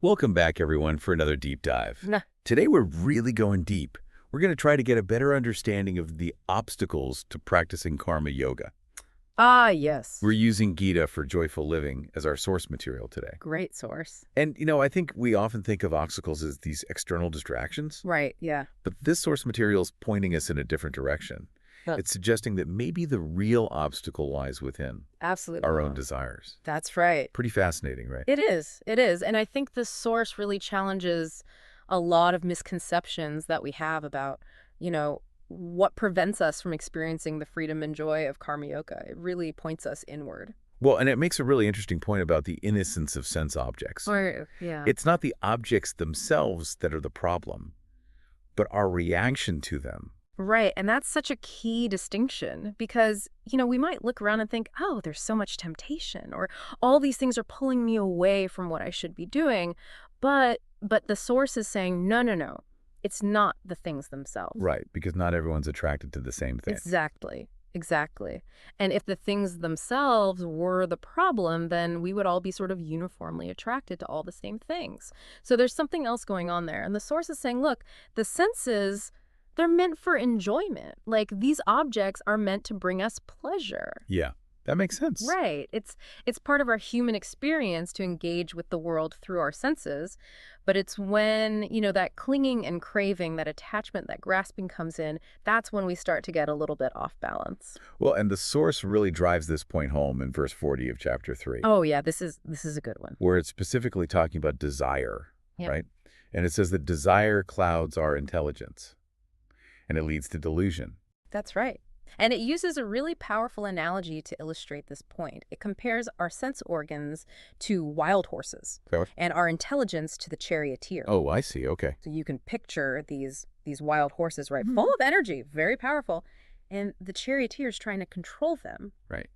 Welcome back, everyone, for another deep dive. Nah. Today, we're really going deep. We're going to try to get a better understanding of the obstacles to practicing karma yoga. Ah, yes. We're using Gita for Joyful Living as our source material today. Great source. And, I think we often think of obstacles as these external distractions. Right, yeah. But this source material is pointing us in a different direction. Huh. It's suggesting that maybe the real obstacle lies within Absolutely. our own desires. That's right. Pretty fascinating, right? It is. It is. And I think this source really challenges a lot of misconceptions that we have about, what prevents us from experiencing the freedom and joy of karma yoga. It really points us inward. Well, and it makes a really interesting point about the innocence of sense objects. Yeah. It's not the objects themselves that are the problem, but our reaction to them. Right. And that's such a key distinction because, we might look around and think, oh, there's so much temptation or all these things are pulling me away from what I should be doing. But the source is saying, no. It's not the things themselves. Right, because not everyone's attracted to the same thing. Exactly. And if the things themselves were the problem, then we would all be sort of uniformly attracted to all the same things. So there's something else going on there. And the source is saying, look, the senses, they're meant for enjoyment. Like these objects are meant to bring us pleasure. Yeah, that makes sense. Right. It's part of our human experience to engage with the world through our senses. But it's when, that clinging and craving, that attachment, that grasping comes in, that's when we start to get a little bit off balance. Well, and the source really drives this point home in verse 40 of chapter 3. Oh, yeah, this is a good one. Where it's specifically talking about desire, Yep. right? And it says that desire clouds our intelligence, and it leads to delusion. That's right. And it uses a really powerful analogy to illustrate this point. It compares our sense organs to wild horses and our intelligence to the charioteer. Oh, I see. Okay. So you can picture these wild horses, right? Full of energy, very powerful. And the charioteer is trying to control them. Right.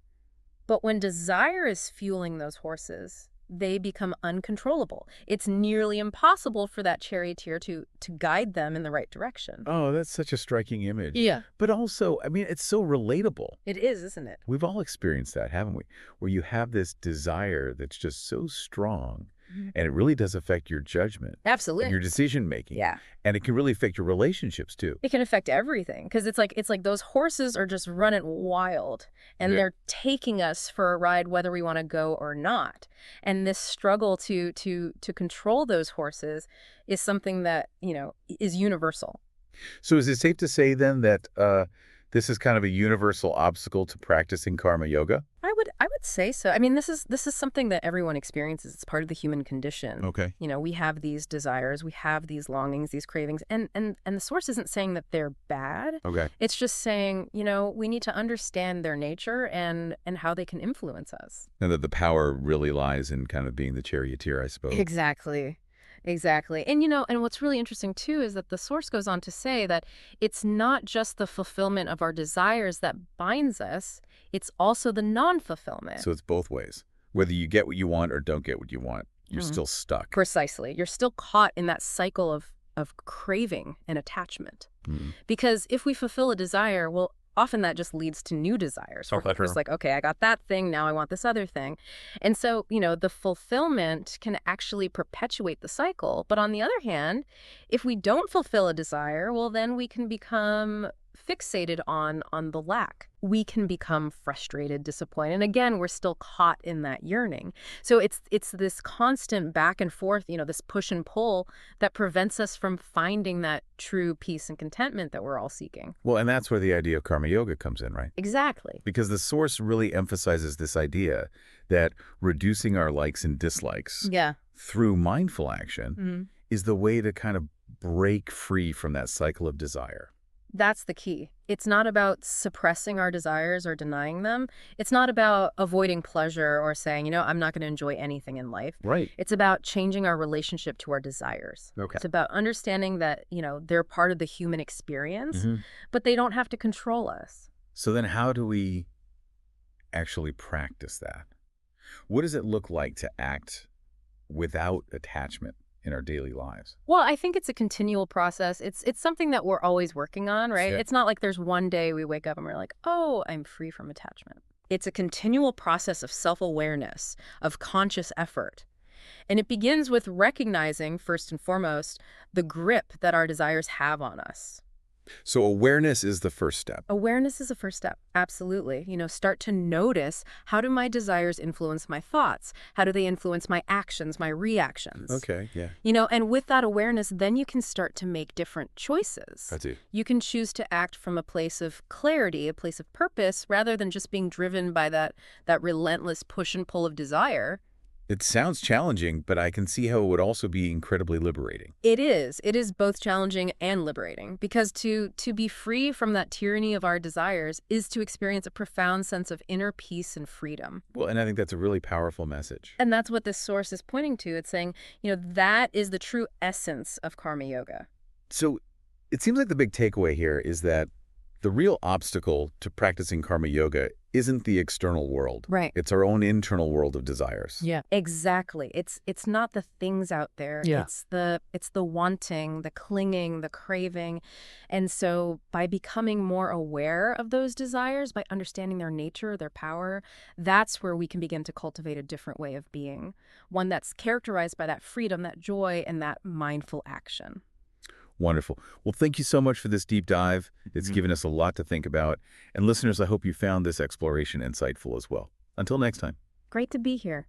But when desire is fueling those horses, they become uncontrollable. It's nearly impossible for that charioteer to guide them in the right direction. Oh, that's such a striking image. Yeah. But also, it's so relatable. It is, isn't it? We've all experienced that, haven't we? Where you have this desire that's just so strong, and it really does affect your judgment. Absolutely. And your decision-making. Yeah. And it can really affect your relationships, too. It can affect everything because it's like those horses are just running wild and they're taking us for a ride whether we want to go or not. And this struggle to control those horses is something that, is universal. So is it safe to say then that this is kind of a universal obstacle to practicing karma yoga? I would say so. This is something that everyone experiences. It's part of the human condition. Okay. We have these desires, we have these longings, these cravings, and the source isn't saying that they're bad. Okay. It's just saying, we need to understand their nature and how they can influence us. And that the power really lies in kind of being the charioteer, I suppose. Exactly. And, and what's really interesting, too, is that the source goes on to say that it's not just the fulfillment of our desires that binds us. It's also the non-fulfillment. So it's both ways. Whether you get what you want or don't get what you want, you're still stuck. Precisely. You're still caught in that cycle of craving and attachment. Because if we fulfill a desire, well, often that just leads to new desires. Okay, It's like, okay, I got that thing, now I want this other thing. And so, the fulfillment can actually perpetuate the cycle. But on the other hand, if we don't fulfill a desire, well, then we can become fixated on the lack. We can become frustrated, disappointed. And again, we're still caught in that yearning. So it's this constant back and forth, this push and pull that prevents us from finding that true peace and contentment that we're all seeking. Well, and that's where the idea of karma yoga comes in, right? Exactly. Because the source really emphasizes this idea that reducing our likes and dislikes through mindful action is the way to kind of break free from that cycle of desire. That's the key. It's not about suppressing our desires or denying them. It's not about avoiding pleasure or saying, I'm not going to enjoy anything in life. Right. It's about changing our relationship to our desires. Okay. It's about understanding that, they're part of the human experience, but they don't have to control us. So then how do we actually practice that? What does it look like to act without attachment in our daily lives? Well, I think it's a continual process. It's something that we're always working on, right? Sure. It's not like there's one day we wake up and we're like, oh, I'm free from attachment. It's a continual process of self-awareness, of conscious effort. And it begins with recognizing, first and foremost, the grip that our desires have on us. So awareness is the first step. Awareness is a first step. Absolutely. Start to notice, how do my desires influence my thoughts? How do they influence my actions, my reactions? Okay, yeah. And with that awareness, then you can start to make different choices. I do. You can choose to act from a place of clarity, a place of purpose, rather than just being driven by that relentless push and pull of desire. It sounds challenging, but I can see how it would also be incredibly liberating. It is. It is both challenging and liberating, because to be free from that tyranny of our desires is to experience a profound sense of inner peace and freedom. Well, and I think that's a really powerful message. And that's what this source is pointing to. It's saying, that is the true essence of karma yoga. So it seems like the big takeaway here is that the real obstacle to practicing karma yoga isn't the external world. Right. It's our own internal world of desires. Yeah. Exactly. It's not the things out there. Yeah. It's the wanting, the clinging, the craving. And so by becoming more aware of those desires, by understanding their nature, their power, that's where we can begin to cultivate a different way of being. One that's characterized by that freedom, that joy, and that mindful action. Wonderful. Well, thank you so much for this deep dive. It's given us a lot to think about. And listeners, I hope you found this exploration insightful as well. Until next time. Great to be here.